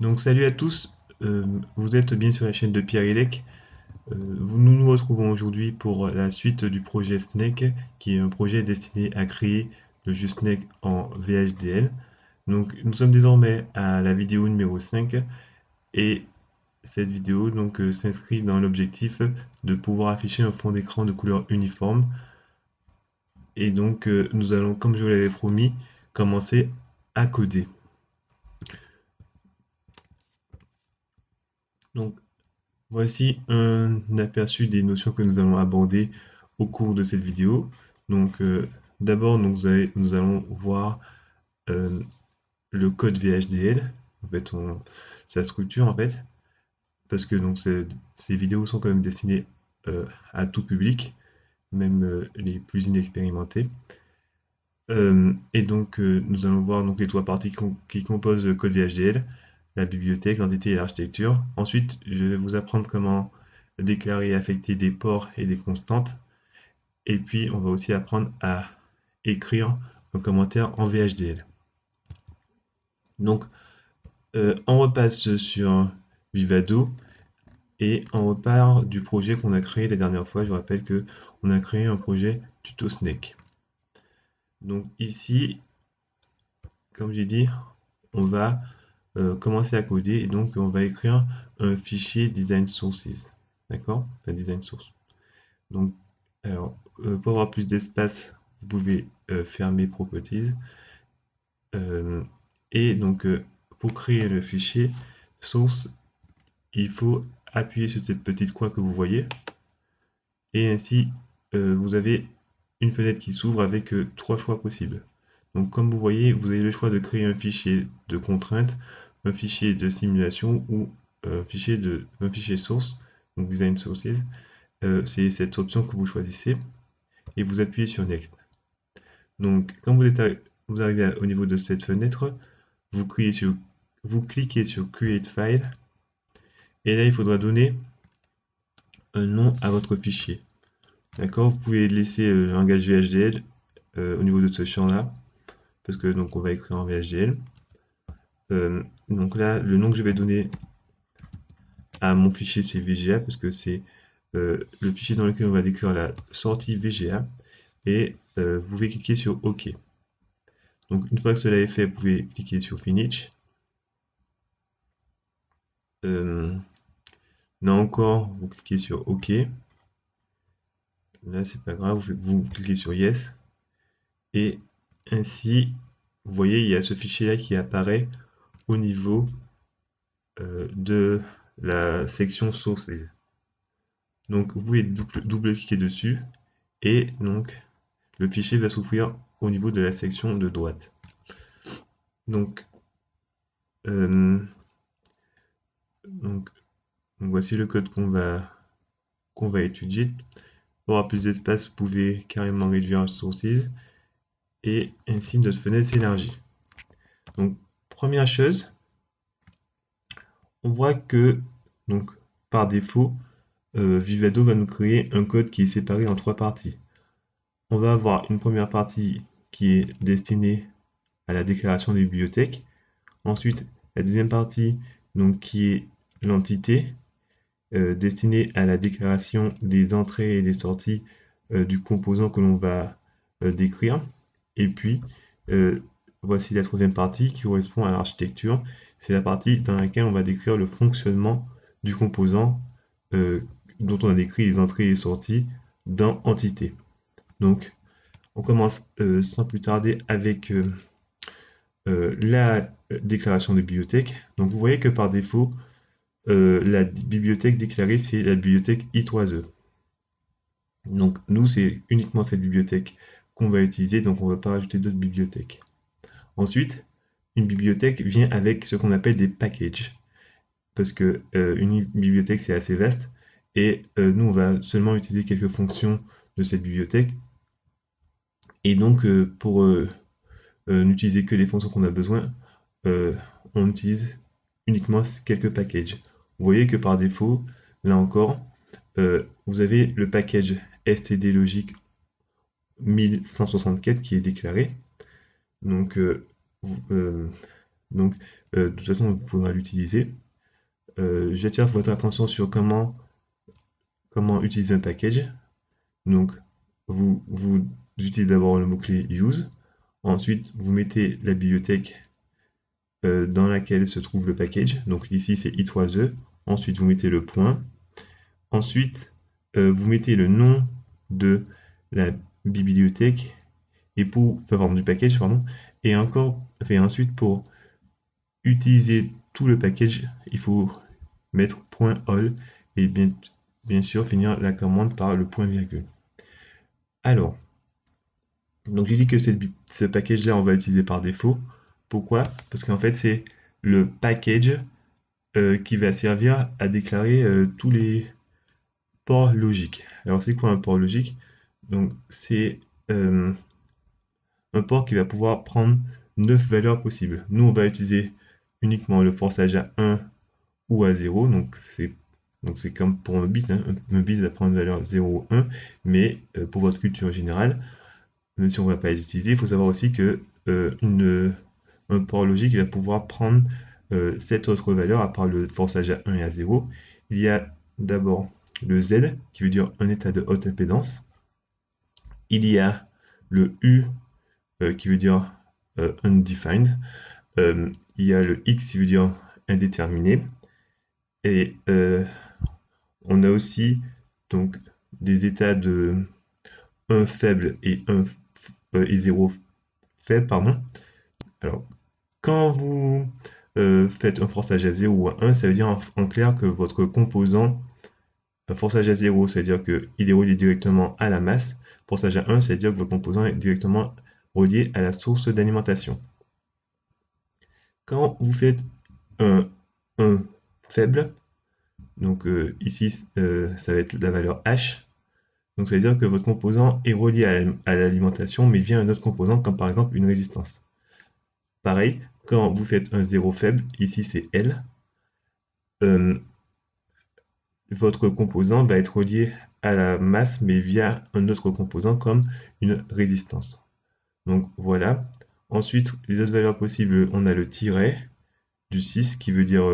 Donc salut à tous, vous êtes bien sur la chaîne de Pierre Elec. Nous nous retrouvons aujourd'hui pour la suite du projet Snake, qui est un projet destiné à créer le jeu Snake en VHDL. Donc nous sommes désormais à la vidéo numéro 5 et cette vidéo s'inscrit dans l'objectif de pouvoir afficher un fond d'écran de couleur uniforme. Et donc nous allons, comme je vous l'avais promis, commencer à coder. Donc voici un aperçu des notions que nous allons aborder au cours de cette vidéo. Donc, d'abord, nous allons voir euh, le code VHDL, en fait, sa structure, en fait, parce que ces vidéos sont quand même destinées à tout public, même les plus inexpérimentés. Nous allons voir donc les trois parties qui composent le code VHDL, la bibliothèque, l'entité et l'architecture. Ensuite, je vais vous apprendre comment déclarer et affecter des ports et des constantes. Et puis, on va aussi apprendre à écrire un commentaire en VHDL. Donc, on repasse sur Vivado et on repart du projet qu'on a créé la dernière fois. Je vous rappelle que on a créé un projet Tuto Snake. Donc ici, comme j'ai dit, on va commencer à coder et donc on va écrire un fichier design sources. D'accord? Enfin, design source. Donc, pour avoir plus d'espace, vous pouvez fermer properties. Euh, pour créer le fichier source, il faut appuyer sur cette petite croix que vous voyez. Et ainsi, vous avez une fenêtre qui s'ouvre avec trois choix possibles. Donc, comme vous voyez, vous avez le choix de créer un fichier de contrainte, un fichier de simulation ou un fichier source, donc design sources. C'est cette option que vous choisissez et vous appuyez sur Next. Donc, quand vous arrivez au niveau de cette fenêtre, vous cliquez sur Create File et là, il faudra donner un nom à votre fichier. D'accord? Vous pouvez laisser le langage VHDL au niveau de ce champ-là, parce que donc on va écrire en VHDL. Donc là, le nom que je vais donner à mon fichier, c'est VGA, parce que c'est le fichier dans lequel on va décrire la sortie VGA. Et vous pouvez cliquer sur OK. Donc une fois que cela est fait, vous pouvez cliquer sur Finish. Là encore, vous cliquez sur OK. Là, c'est pas grave, vous cliquez sur Yes. Et ainsi, vous voyez, il y a ce fichier-là qui apparaît au niveau de la section Sources. Donc, vous pouvez double-cliquer dessus et donc le fichier va s'ouvrir au niveau de la section de droite. Donc, euh, donc voici le code qu'on va étudier. Pour avoir plus d'espace, vous pouvez carrément réduire Sources et ainsi notre fenêtre s'élargit. Donc, première chose, on voit que donc par défaut, Vivado va nous créer un code qui est séparé en trois parties. On va avoir une première partie qui est destinée à la déclaration des bibliothèques. Ensuite, la deuxième partie donc, qui est l'entité destinée à la déclaration des entrées et des sorties du composant que l'on va décrire. Et puis, euh, voici la troisième partie qui correspond à l'architecture. C'est la partie dans laquelle on va décrire le fonctionnement du composant euh, dont on a décrit les entrées et les sorties dans entité. Donc, on commence sans plus tarder avec la déclaration de bibliothèque. Donc, vous voyez que par défaut, la bibliothèque déclarée, c'est la bibliothèque I3E. Donc, nous, c'est uniquement cette bibliothèque qu'on va utiliser, donc on ne va pas rajouter d'autres bibliothèques. Ensuite, une bibliothèque vient avec ce qu'on appelle des packages, parce que une bibliothèque, c'est assez vaste, et nous, on va seulement utiliser quelques fonctions de cette bibliothèque. Et donc, pour n'utiliser que les fonctions qu'on a besoin, euh, on utilise uniquement quelques packages. Vous voyez que par défaut, là encore, vous avez le package stdlogic 1164 qui est déclaré. Donc, euh, donc de toute façon, il faudra l'utiliser. J'attire votre attention sur comment utiliser un package. Donc, vous utilisez d'abord le mot-clé use. Ensuite, vous mettez la bibliothèque dans laquelle se trouve le package. Donc ici, c'est it was a. Ensuite, vous mettez le point. Ensuite, vous mettez le nom de la bibliothèque et du package, pardon. Et ensuite, pour utiliser tout le package, il faut mettre .all et bien sûr finir la commande par le point virgule. Alors, donc j'ai dit que ce package-là, on va l'utiliser par défaut. Pourquoi? Parce qu'en fait, c'est le package qui va servir à déclarer tous les ports logiques. Alors, c'est quoi un port logique? Donc, c'est un port qui va pouvoir prendre 9 valeurs possibles. Nous, on va utiliser uniquement le forçage à 1 ou à 0. Donc c'est comme pour un bit. Hein. Un bit va prendre une valeur 0 ou 1. Mais pour votre culture générale, même si on ne va pas les utiliser, il faut savoir aussi que un port logique va pouvoir prendre 7 autres valeurs à part le forçage à 1 et à 0. Il y a d'abord le Z, qui veut dire un état de haute impédance. Il y a le U, qui veut dire undefined. Il y a le X, qui veut dire indéterminé. Et on a aussi donc des états de 1 faible et 0 faible, pardon. Alors, quand vous faites un forçage à 0 ou à 1, ça veut dire en clair que votre composant, un forçage à 0, c'est-à-dire qu'il est relié directement à la masse. Forçage à 1, c'est-à-dire que votre composant est directement relié à la source d'alimentation. Quand vous faites un faible, donc ici, ça va être la valeur H, donc ça veut dire que votre composant est relié à l'alimentation, mais via un autre composant, comme par exemple une résistance. Pareil, quand vous faites un 0 faible, ici c'est L, votre composant va être relié à la masse, mais via un autre composant comme une résistance. Donc voilà. Ensuite, les autres valeurs possibles, on a le tiret du 6 qui veut dire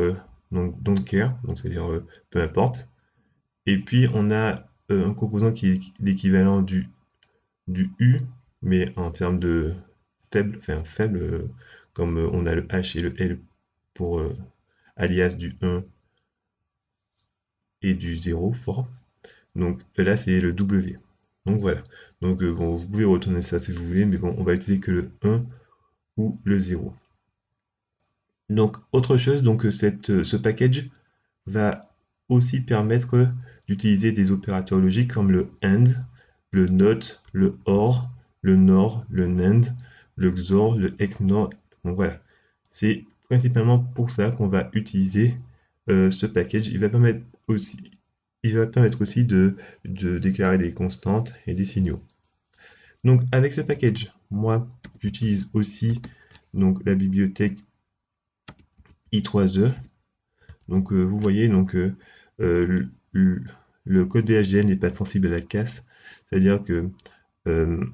donc don't care, donc c'est-à-dire peu importe. Et puis on a un composant qui est l'équivalent du U, mais en termes de faible, enfin faible, comme on a le H et le L pour alias du 1 et du 0 fort. Donc là, c'est le W. Donc voilà. Donc bon, vous pouvez retourner ça si vous voulez, mais bon, on va utiliser que le 1 ou le 0. Donc autre chose, donc ce package va aussi permettre d'utiliser des opérateurs logiques comme le AND, le NOT, le OR, le NOR, le NAND, le XOR, le XNOR. Donc voilà, c'est principalement pour ça qu'on va utiliser ce package. Il va permettre aussi de déclarer des constantes et des signaux. Donc avec ce package, moi j'utilise aussi donc la bibliothèque i3e. Donc vous voyez donc le code VHDL n'est pas sensible à la casse, c'est-à-dire que euh,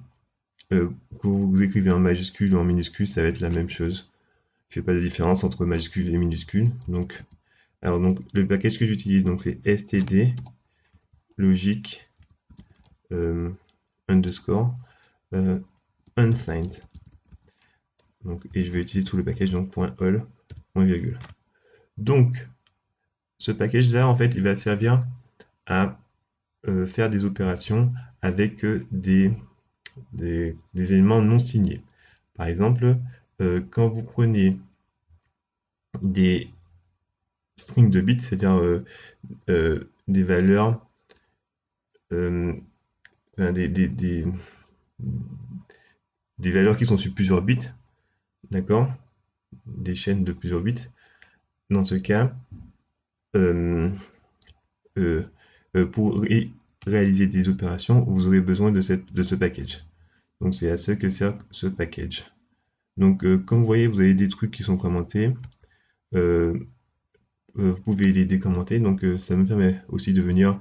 que vous écrivez en majuscule ou en minuscule, ça va être la même chose. Je fais pas de différence entre majuscule et minuscule. Donc, donc le package que j'utilise, donc c'est std logic underscore unsigned. Donc, et je vais utiliser tout le package, donc .all, virgule. Donc, ce package-là, en fait, il va servir à faire des opérations avec des éléments non signés. Par exemple, quand vous prenez des strings de bits, c'est-à-dire des valeurs, enfin, des valeurs qui sont sur plusieurs bits, d'accord? Des chaînes de plusieurs bits. Dans ce cas, euh, pour réaliser des opérations, vous aurez besoin de ce package. Donc c'est à ce que sert ce package. Donc comme vous voyez, vous avez des trucs qui sont commentés. Vous pouvez les décommenter. Donc ça me permet aussi d'en venir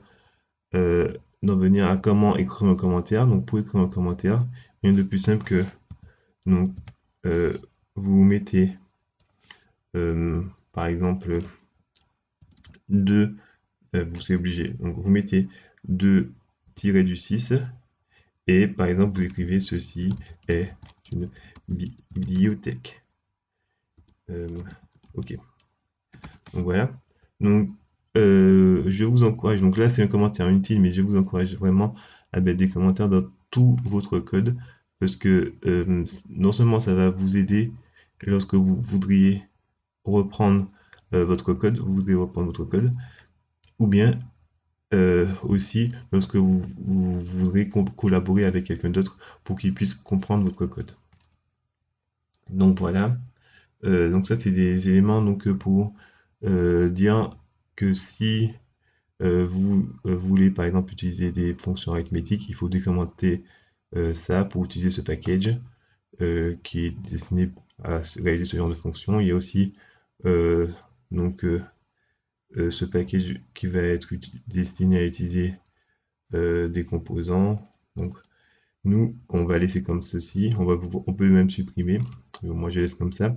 à comment écrire un commentaire. Donc pour écrire un commentaire, rien de plus simple que donc, vous mettez par exemple 2, vous c'est obligé. Donc vous mettez 2 tiré du 6 et par exemple vous écrivez ceci est une bibliothèque. Ok, donc voilà. Donc je vous encourage, donc là c'est un commentaire inutile, mais je vous encourage vraiment à mettre des commentaires dans tout votre code parce que non seulement ça va vous aider lorsque vous voudriez reprendre votre code, vous voudriez reprendre votre code, ou bien aussi lorsque vous voudrez collaborer avec quelqu'un d'autre pour qu'il puisse comprendre votre code. Donc voilà. Donc ça c'est des éléments donc pour dire que si vous voulez par exemple utiliser des fonctions arithmétiques, il faut décommenter ça pour utiliser ce package qui est destiné à réaliser ce genre de fonction. Il y a aussi euh, donc ce package qui va être destiné à utiliser des composants. Donc nous, on va laisser comme ceci. On peut même supprimer. Moi, je laisse comme ça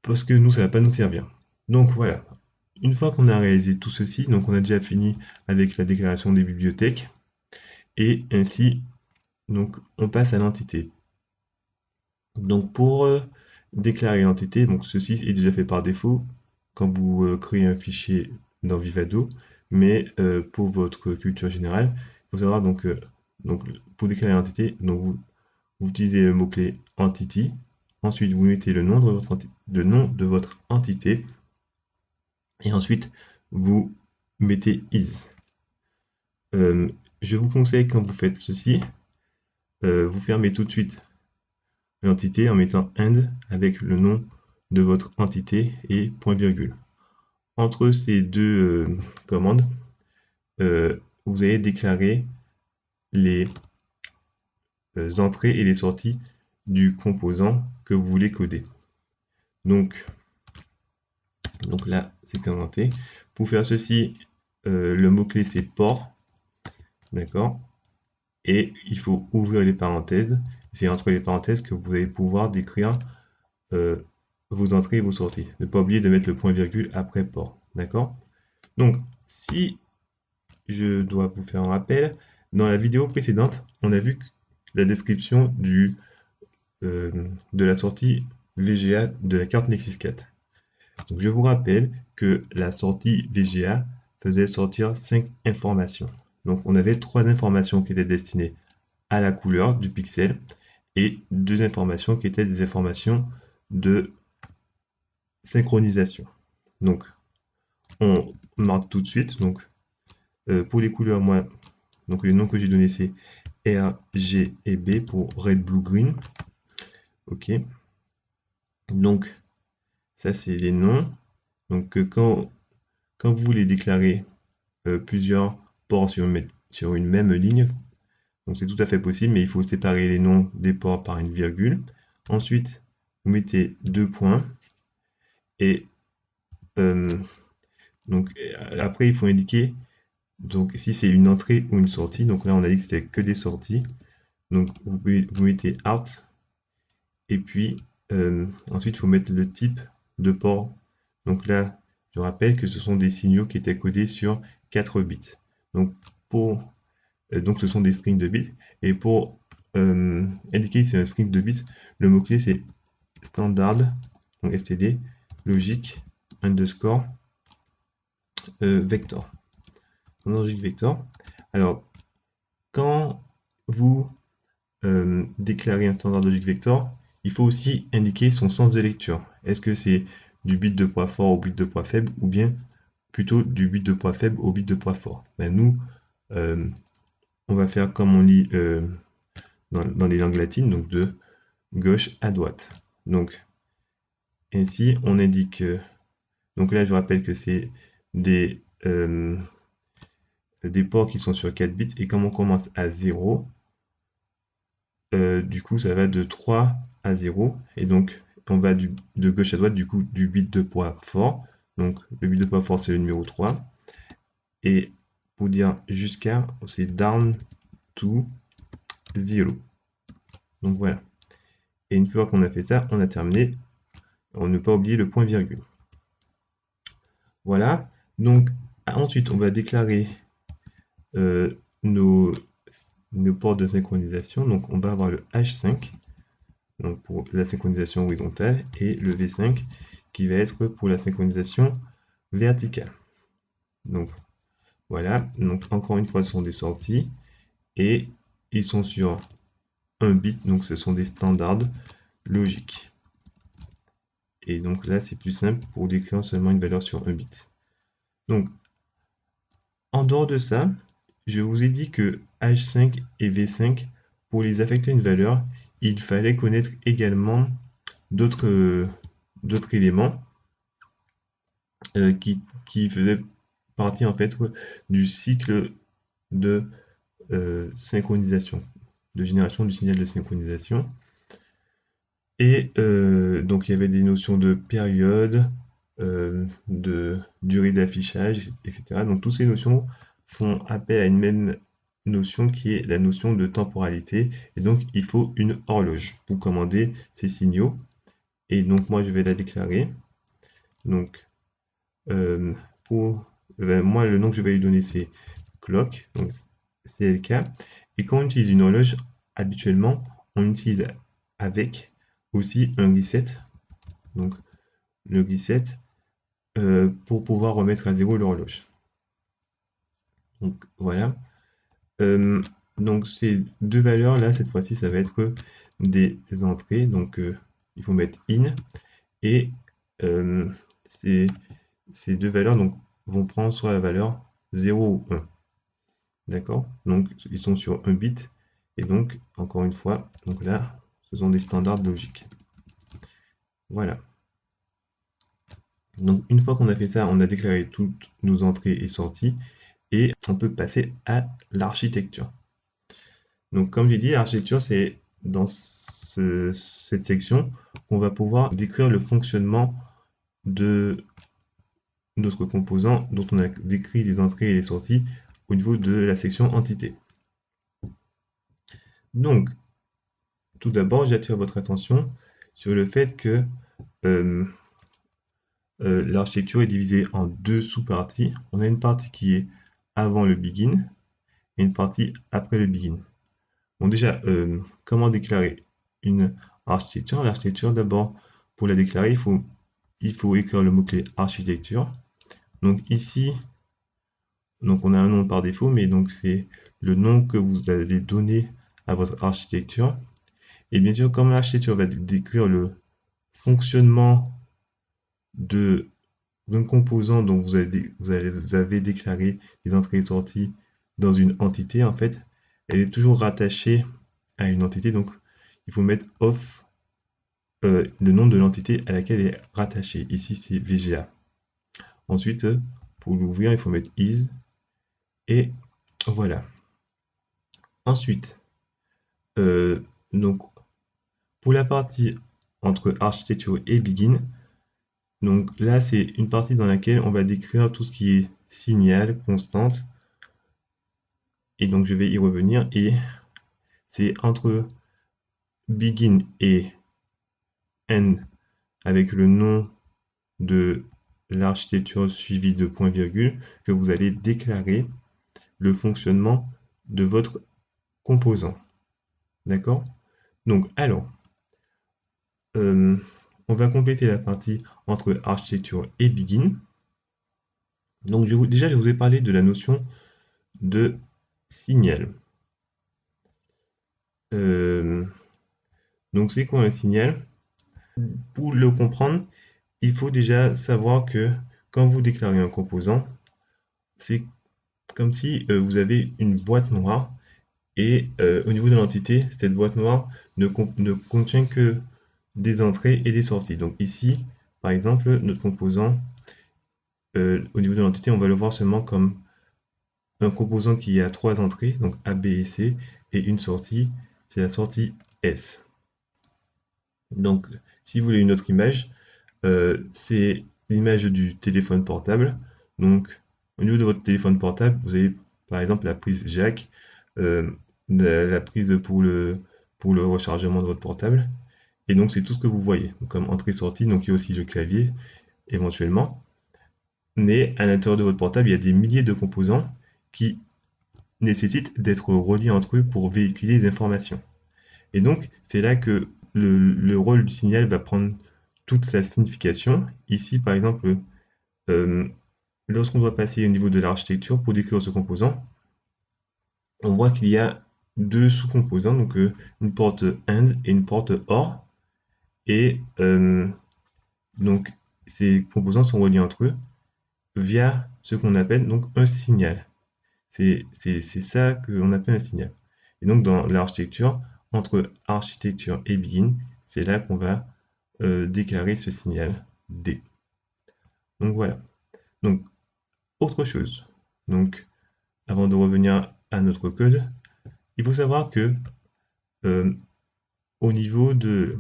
parce que nous, ça va pas nous servir. Donc voilà. Une fois qu'on a réalisé tout ceci, donc on a déjà fini avec la déclaration des bibliothèques et ainsi, donc on passe à l'entité. Donc pour déclarer l'entité, donc ceci est déjà fait par défaut quand vous créez un fichier dans Vivado, mais pour votre culture générale, il faut savoir donc pour déclarer l'entité, donc vous utilisez le mot-clé entity, ensuite vous mettez le nom de votre entité, et ensuite vous mettez is. Je vous conseille quand vous faites ceci, vous fermez tout de suite l'entité en mettant end avec le nom de votre entité et point virgule. Entre ces deux commandes, vous allez déclarer les entrées et les sorties du composant que vous voulez coder. Donc là, c'est commenté. Pour faire ceci, le mot-clé c'est port, d'accord? Et il faut ouvrir les parenthèses. C'est entre les parenthèses que vous allez pouvoir décrire euh, vos entrées et vos sorties. Ne pas oublier de mettre le point virgule après port, d'accord? Donc, si je dois vous faire un rappel, dans la vidéo précédente, on a vu la description de la sortie VGA de la carte Nexus 4. Donc, je vous rappelle que la sortie VGA faisait sortir 5 informations. Donc, on avait 3 informations qui étaient destinées à la couleur du pixel et 2 informations qui étaient des informations de synchronisation. Donc, on marque tout de suite. Donc, pour les couleurs, moi, donc les noms que j'ai donnés, c'est R, G et B pour Red, Blue, Green. OK. Donc, ça, c'est les noms. Donc, quand vous voulez déclarer plusieurs ports sur une même ligne, donc c'est tout à fait possible, mais il faut séparer les noms des ports par une virgule. Ensuite, vous mettez 2 points. Et donc, après, il faut indiquer donc, si c'est une entrée ou une sortie. Donc là, on a dit que c'était que des sorties. Donc, vous mettez out. Et puis, ensuite, il faut mettre le type de port. Donc là, je rappelle que ce sont des signaux qui étaient codés sur 4 bits. Donc, donc ce sont des strings de bits. Et pour indiquer si c'est un string de bits, le mot-clé, c'est standard, donc std, logique, underscore, vector. Logique vector. Alors, quand vous déclarer un standard logique vector, il faut aussi indiquer son sens de lecture. Est-ce que c'est du bit de poids fort au bit de poids faible ou bien plutôt du bit de poids faible au bit de poids fort? Ben nous, on va faire comme on lit dans les langues latines, donc de gauche à droite. Donc ainsi, on indique. Donc là, je rappelle que c'est des ports qui sont sur 4 bits et comme on commence à 0, du coup, ça va de 3 à 0. Et donc, on va de gauche à droite, du coup, du bit de poids fort. Donc, le bit de poids fort, c'est le numéro 3. Et pour dire jusqu'à, c'est down to 0. Donc, voilà. Et une fois qu'on a fait ça, on a terminé. ne pas oublier le point virgule. Voilà. Donc, ensuite, on va déclarer euh, nos, nos ports de synchronisation. Donc, on va avoir le H5 donc pour la synchronisation horizontale et le V5 qui va être pour la synchronisation verticale. Donc, voilà. Donc, encore une fois, ce sont des sorties et ils sont sur un bit. Donc, ce sont des standards logiques. Et donc là, c'est plus simple pour décrire seulement une valeur sur un bit. Donc, en dehors de ça, je vous ai dit que H5 et V5, pour les affecter une valeur, il fallait connaître également d'autres éléments qui faisaient partie en fait du cycle de synchronisation, de génération du signal de synchronisation. Et donc il y avait des notions de période, de durée d'affichage, etc. Donc toutes ces notions font appel à une même notion qui est la notion de temporalité. Et donc il faut une horloge pour commander ces signaux. Et donc moi je vais la déclarer. Donc euh, pour moi le nom que je vais lui donner c'est clock, donc CLK. Et quand on utilise une horloge, habituellement on utilise avec aussi un reset. Donc le reset pour pouvoir remettre à zéro l'horloge. Donc voilà. Euh, donc ces deux valeurs là, cette fois-ci, ça va être des entrées. Donc il faut mettre in et euh, ces, ces deux valeurs donc, vont prendre soit la valeur 0 ou 1. D'accord? Donc ils sont sur un bit et donc encore une fois, donc là, ce sont des standards logiques. Voilà. Donc une fois qu'on a fait ça, on a déclaré toutes nos entrées et sorties et on peut passer à l'architecture. Donc comme j'ai dit, l'architecture, c'est dans cette section qu'on va pouvoir décrire le fonctionnement de notre composant dont on a décrit les entrées et les sorties au niveau de la section entité. Donc, tout d'abord, j'attire votre attention sur le fait que euh, l'architecture est divisée en deux sous-parties. On a une partie qui est avant le begin et une partie après le begin. Bon, déjà, comment déclarer une architecture? L'architecture, d'abord, pour la déclarer, il faut écrire le mot-clé architecture. Donc ici, donc on a un nom par défaut, mais donc c'est le nom que vous allez donner à votre architecture. Et bien sûr, comme l'architecture va décrire le fonctionnement d'un composant dont vous avez déclaré les entrées et sorties dans une entité, en fait, elle est toujours rattachée à une entité. Donc, il faut mettre off le nom de l'entité à laquelle elle est rattachée. Ici, c'est VGA. Ensuite, pour l'ouvrir, il faut mettre is. Et voilà. Ensuite, donc, pour la partie entre architecture et begin, donc là, c'est une partie dans laquelle on va décrire tout ce qui est signal, constante. Et donc, je vais y revenir. Et c'est entre begin et end avec le nom de l'architecture suivie de point virgule que vous allez déclarer le fonctionnement de votre composant. D'accord? Donc, alors, on va compléter la partie entre architecture et begin. Donc, déjà, je vous ai parlé de la notion de signal. Donc, c'est quoi un signal? Pour le comprendre, il faut déjà savoir que quand vous déclarez un composant, c'est comme si vous avez une boîte noire et au niveau de l'entité, cette boîte noire ne contient que des entrées et des sorties. Donc ici, par exemple, notre composant, au niveau de l'entité, on va le voir seulement comme un composant qui a trois entrées, donc A, B et C, et une sortie, c'est la sortie S. Donc, si vous voulez une autre image, c'est l'image du téléphone portable. Donc, au niveau de votre téléphone portable, vous avez par exemple la prise jack, la prise pour le rechargement de votre portable. Et donc, c'est tout ce que vous voyez, donc, comme entrée-sortie. Donc, il y a aussi le clavier, éventuellement. Mais à l'intérieur de votre portable, il y a des milliers de composants qui nécessitent d'être reliés entre eux pour véhiculer des informations. Et donc, c'est là que le rôle du signal va prendre toute sa signification. Ici, par exemple, euh, lorsqu'on doit passer au niveau de l'architecture pour décrire ce composant, on voit qu'il y a deux sous-composants, donc une porte AND et une porte OR. Et donc, ces composants sont reliés entre eux via ce qu'on appelle donc un signal. C'est ça qu'on appelle un signal. Et donc, dans l'architecture, entre architecture et begin, c'est là qu'on va déclarer ce signal D. Donc voilà. Donc, autre chose. Donc, avant de revenir à notre code, il faut savoir que euh, au niveau de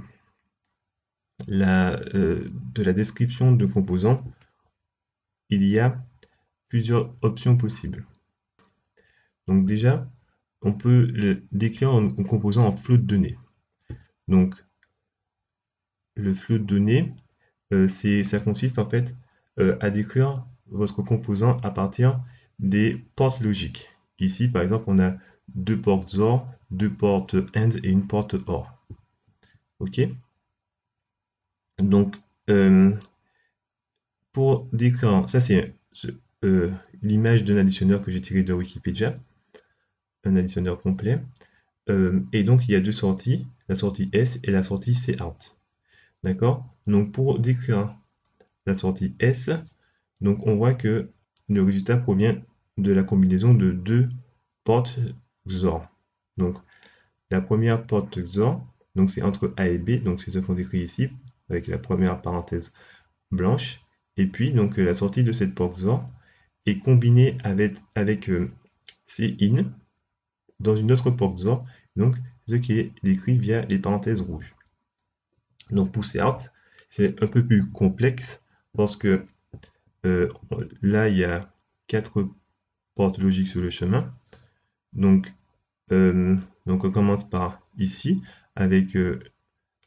la description de composants, il y a plusieurs options possibles. Donc déjà, on peut le décrire en composant en flot de données. Donc, le flot de données, ça consiste en fait à décrire votre composant à partir des portes logiques. Ici, par exemple, on a deux portes OR, deux portes AND et une porte OR. OK? Donc, pour décrire, ça c'est l'image d'un additionneur que j'ai tiré de Wikipédia, un additionneur complet. Et donc, il y a deux sorties, la sortie S et la sortie Cout. D'accord? Donc, pour décrire la sortie S, donc on voit que le résultat provient de la combinaison de deux portes XOR. Donc, la première porte XOR, donc c'est entre A et B, donc c'est ce qu'on décrit ici, avec la première parenthèse blanche. Et puis, donc, la sortie de cette porte XOR est combinée avec Cin dans une autre porte XOR, donc ce qui est décrit via les parenthèses rouges. Donc pour Cout, c'est un peu plus complexe parce que euh, là, il y a quatre portes logiques sur le chemin. Donc, donc on commence par ici avec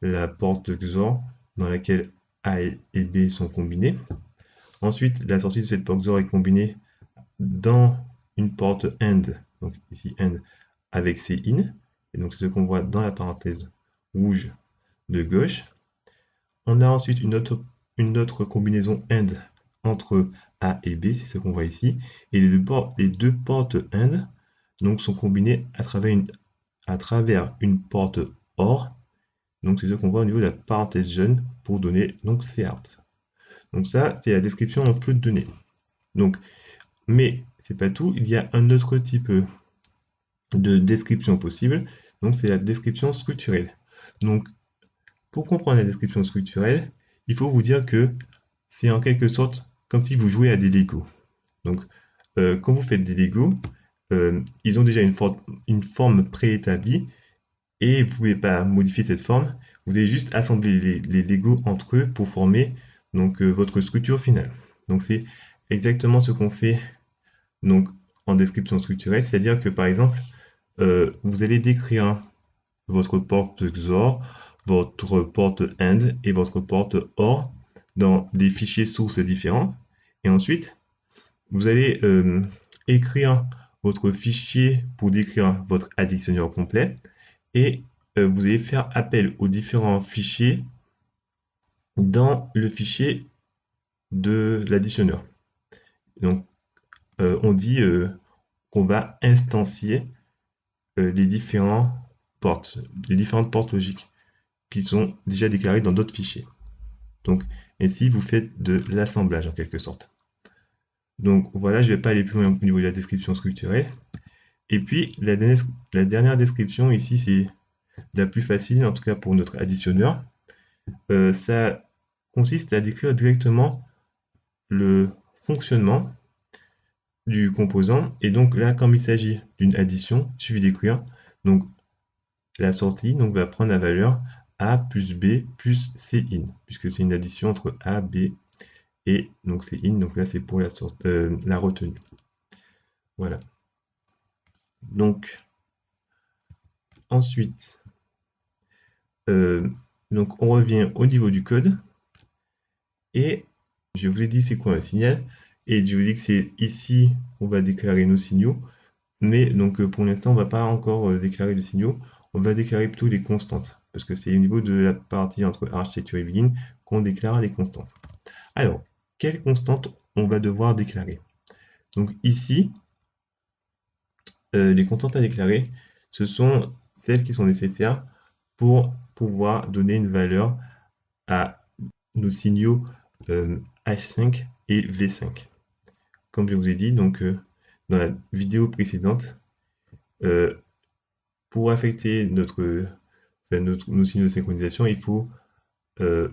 la porte XOR dans laquelle A et B sont combinés. Ensuite, la sortie de cette porte XOR est combinée dans une porte AND, donc ici AND, avec Cin. Et donc c'est ce qu'on voit dans la parenthèse rouge de gauche. On a ensuite une autre combinaison AND entre A et B, c'est ce qu'on voit ici. Et les deux portes AND donc, sont combinées à travers une porte OR. Donc c'est ce qu'on voit au niveau de la parenthèse jaune pour donner donc Cout. Donc ça, c'est la description en flux de données. Donc, mais c'est pas tout, il y a un autre type de description possible. Donc c'est la description structurelle. Donc pour comprendre la description structurelle, il faut vous dire que c'est en quelque sorte comme si vous jouez à des Lego. Donc quand vous faites des Lego, ils ont déjà une forme préétablie et vous ne pouvez pas modifier cette forme. Vous devez juste assembler les Lego entre eux pour former donc, votre structure finale. Donc c'est exactement ce qu'on fait donc, en description structurelle, c'est-à-dire que par exemple, vous allez décrire votre porte XOR, votre porte AND et votre porte OR dans des fichiers sources différents. Et ensuite, vous allez écrire votre fichier pour décrire votre additionneur complet et vous allez faire appel aux différents fichiers dans le fichier de l'additionneur. Donc, on dit qu'on va instancier les différentes portes logiques qui sont déjà déclarées dans d'autres fichiers. Donc, ainsi, vous faites de l'assemblage en quelque sorte. Donc voilà, je ne vais pas aller plus loin au niveau de la description structurelle. Et puis, la dernière description ici, c'est la plus facile, en tout cas pour notre additionneur. Ça consiste à décrire directement le fonctionnement du composant. Et donc là, comme il s'agit d'une addition, il suffit d'écrire donc la sortie donc, va prendre la valeur A plus B plus Cin, puisque c'est une addition entre A, B et donc Cin. Donc là, c'est pour la retenue. Voilà. Donc, ensuite, Donc on revient au niveau du code et je vous ai dit c'est quoi un signal et je vous dis que c'est ici on va déclarer nos signaux, mais donc pour l'instant on va pas encore déclarer de signaux, on va déclarer plutôt les constantes parce que c'est au niveau de la partie entre architecture et begin qu'on déclare les constantes. Alors, quelles constantes on va devoir déclarer? Donc ici, les constantes à déclarer, ce sont celles qui sont nécessaires pour pouvoir donner une valeur à nos signaux H5 et V5. Comme je vous ai dit donc dans la vidéo précédente, euh, pour affecter nos signaux de synchronisation, il faut euh,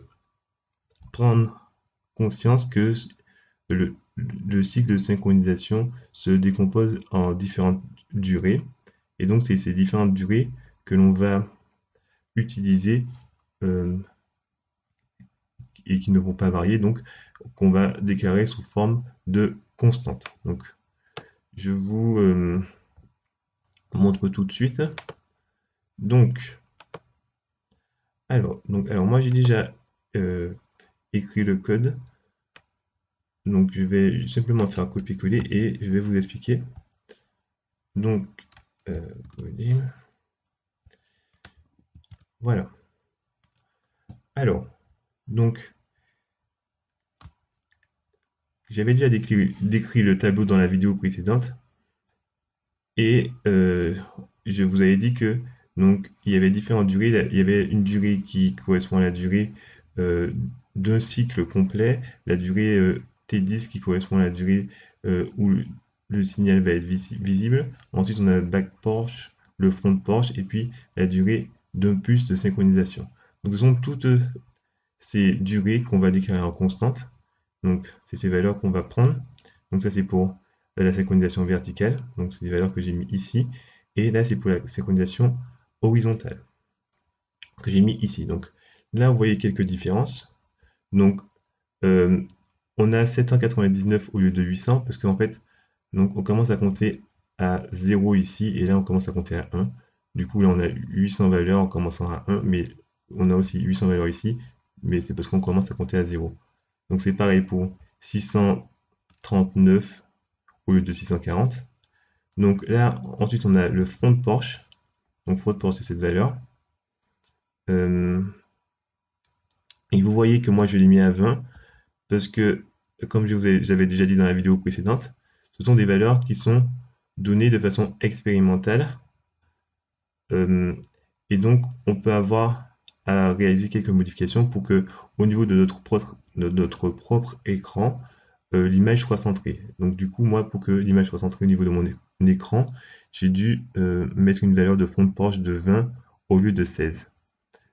prendre conscience que le cycle de synchronisation se décompose en différentes durées. Et donc, c'est ces différentes durées que l'on va utiliser euh, et qui ne vont pas varier, donc qu'on va déclarer sous forme de constante. Donc, je vous montre tout de suite. Donc, alors moi j'ai déjà euh, écrit le code. Donc, je vais simplement faire copier-coller et je vais vous expliquer. Donc, coller. Voilà. Alors, donc, j'avais déjà décrit le tableau dans la vidéo précédente et je vous avais dit que donc il y avait différentes durées. Il y avait une durée qui correspond à la durée euh, d'un cycle complet, la durée T10 qui correspond à la durée où le signal va être visible. Ensuite, on a le back Porsche, le front Porsche et puis la durée d'un pulse de synchronisation. Donc, ce sont toutes ces durées qu'on va déclarer en constante. Donc, c'est ces valeurs qu'on va prendre. Donc, ça, c'est pour la synchronisation verticale. Donc, c'est des valeurs que j'ai mis ici. Et là, c'est pour la synchronisation horizontale que j'ai mis ici. Donc, là, vous voyez quelques différences. Donc, euh, on a 799 au lieu de 800 parce qu'en fait, donc, on commence à compter à 0 ici et là, on commence à compter à 1. Du coup, là, on a 800 valeurs en commençant à 1, mais on a aussi 800 valeurs ici, mais c'est parce qu'on commence à compter à 0. Donc c'est pareil pour 639 au lieu de 640. Donc là, ensuite, on a le front de Porsche. Donc front de Porsche, c'est cette valeur. Euh, et vous voyez que moi, je l'ai mis à 20 parce que, comme j'avais déjà dit dans la vidéo précédente, ce sont des valeurs qui sont données de façon expérimentale. Euh, et donc, on peut avoir à réaliser quelques modifications pour que, au niveau de notre propre écran, l'image soit centrée. Donc du coup, moi, pour que l'image soit centrée au niveau de mon écran, j'ai dû mettre une valeur de fond de Porsche de 20 au lieu de 16.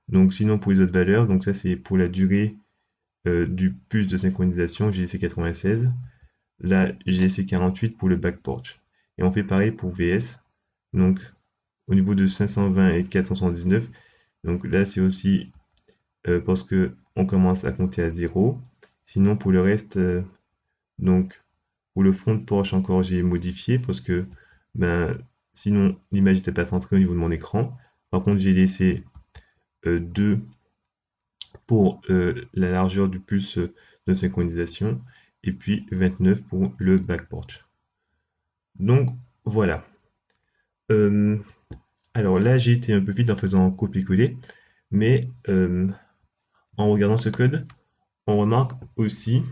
Donc sinon, pour les autres valeurs, donc ça c'est pour la durée du pulse de synchronisation, j'ai laissé 96. Là, j'ai laissé 48 pour le back Porsche. Et on fait pareil pour VS. Donc au niveau de 520 et 479, donc là c'est aussi parce que on commence à compter à 0. Sinon, pour le reste, donc pour le front de Porsche encore, j'ai modifié parce que ben, sinon l'image n'était pas centrée au niveau de mon écran. Par contre, j'ai laissé 2 pour la largeur du pulse de synchronisation et puis 29 pour le back Porsche. Donc voilà. Euh, alors là, j'ai été un peu vite en faisant copier-coller, mais en regardant ce code, on remarque aussi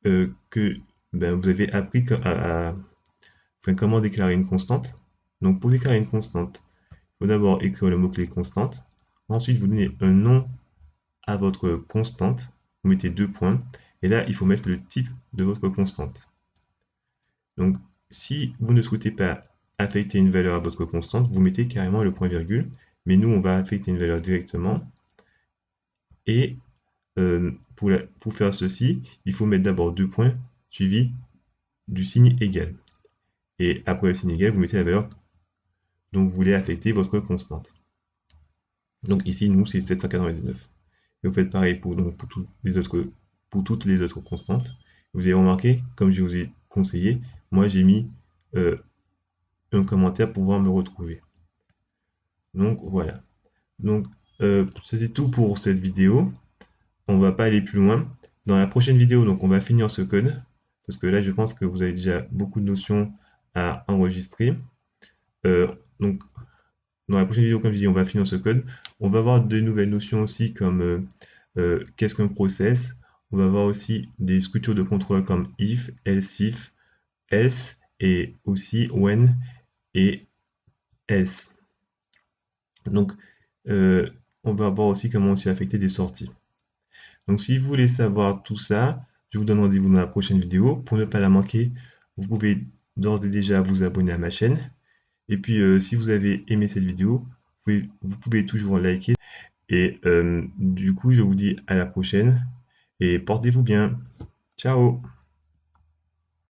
que ben, vous avez appris enfin, comment déclarer une constante. Donc pour déclarer une constante, il faut d'abord écrire le mot-clé constante. Ensuite, vous donnez un nom à votre constante. Vous mettez 2 points. Et là, il faut mettre le type de votre constante. Donc, si vous ne souhaitez pas affecter une valeur à votre constante, vous mettez carrément le point-virgule. Mais nous, on va affecter une valeur directement. Et pour faire ceci, il faut mettre d'abord 2 points suivis du signe égal. Et après le signe égal, vous mettez la valeur dont vous voulez affecter votre constante. Donc ici, nous, c'est 799. Et vous faites pareil pour toutes les autres constantes. Vous avez remarqué, comme je vous ai conseillé, moi j'ai mis un commentaire pour pouvoir me retrouver. Donc voilà. Donc C'est tout pour cette vidéo. On va pas aller plus loin. Dans la prochaine vidéo, donc on va finir ce code, parce que là, je pense que vous avez déjà beaucoup de notions à enregistrer. Donc, dans la prochaine vidéo, comme je dis, on va finir ce code. On va voir de nouvelles notions aussi comme qu'est-ce qu'un process. On va voir aussi des structures de contrôle comme if, else et aussi when et else. Donc, euh, on va voir aussi comment aussi affecter des sorties. Donc, si vous voulez savoir tout ça, je vous donne rendez-vous dans la prochaine vidéo. Pour ne pas la manquer, vous pouvez d'ores et déjà vous abonner à ma chaîne. Et puis, si vous avez aimé cette vidéo, vous pouvez toujours liker. Et du coup, je vous dis à la prochaine et portez-vous bien. Ciao!